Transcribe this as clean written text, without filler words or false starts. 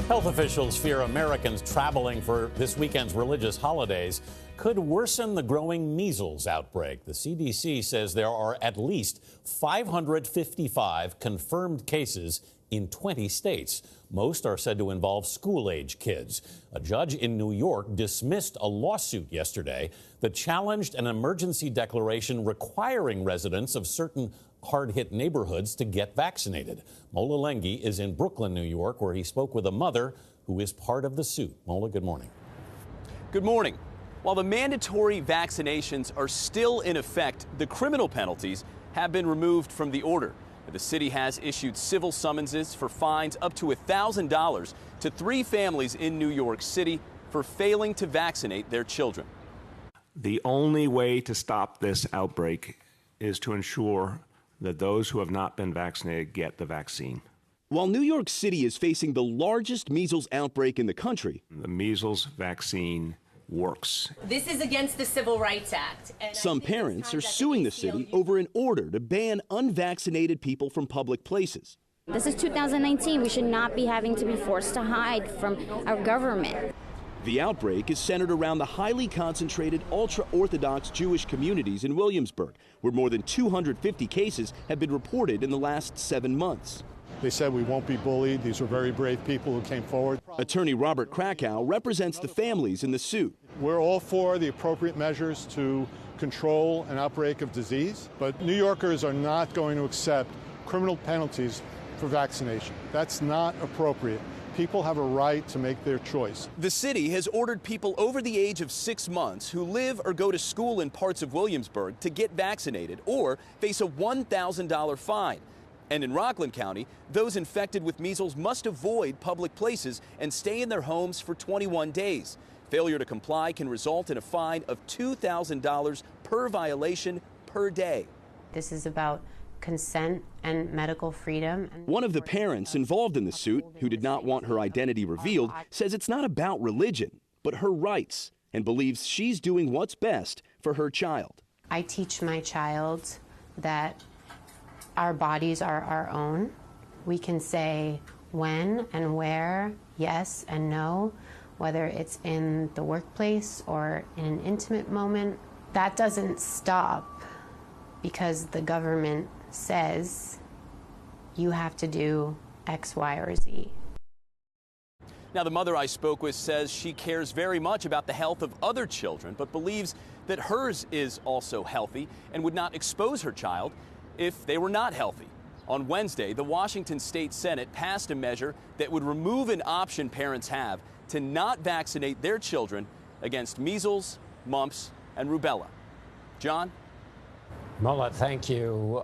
Health officials fear Americans traveling for this weekend's religious holidays could worsen the growing measles outbreak. The CDC says there are at least 555 confirmed cases in 20 states. Most are said to involve school-age kids. A judge in New York dismissed a lawsuit yesterday that challenged an emergency declaration requiring residents of certain hard-hit neighborhoods to get vaccinated. Mola Lenghi is in Brooklyn, New York, where he spoke with a mother who is part of the suit. Mola, good morning. Good morning. While the mandatory vaccinations are still in effect, the criminal penalties have been removed from the order. The city has issued civil summonses for fines up to $1,000 to 3 families in New York City for failing to vaccinate their children. The only way to stop this outbreak is to ensure that those who have not been vaccinated get the vaccine. While New York City is facing the largest measles outbreak in the country, the measles vaccine works. This is against the Civil Rights Act. Some parents are suing the city over an order to ban unvaccinated people from public places. This is 2019. We should not be having to be forced to hide from our government. The outbreak is centered around the highly concentrated ultra-Orthodox Jewish communities in Williamsburg, where more than 250 cases have been reported in the last 7 months. They said we won't be bullied. These were very brave people who came forward. Attorney Robert Krakow represents the families in the suit. We're all for the appropriate measures to control an outbreak of disease, but New Yorkers are not going to accept criminal penalties for vaccination. That's not appropriate. People have a right to make their choice. The city has ordered people over the age of 6 months who live or go to school in parts of Williamsburg to get vaccinated or face a $1,000 fine. And in Rockland County, those infected with measles must avoid public places and stay in their homes for 21 days. Failure to comply can result in a fine of $2,000 per violation per day. This is about consent and medical freedom. One of the parents involved in the suit, who did not want her identity revealed, says it's not about religion, but her rights, and believes she's doing what's best for her child. I teach my child that our bodies are our own. We can say when and where, yes and no, whether it's in the workplace or in an intimate moment. That doesn't stop because the government says you have to do X, Y, or Z. Now, the mother I spoke with says she cares very much about the health of other children, but believes that hers is also healthy and would not expose her child if they were not healthy. On Wednesday, the Washington State Senate passed a measure that would remove an option parents have to not vaccinate their children against measles, mumps, and rubella. John? Mola, thank you.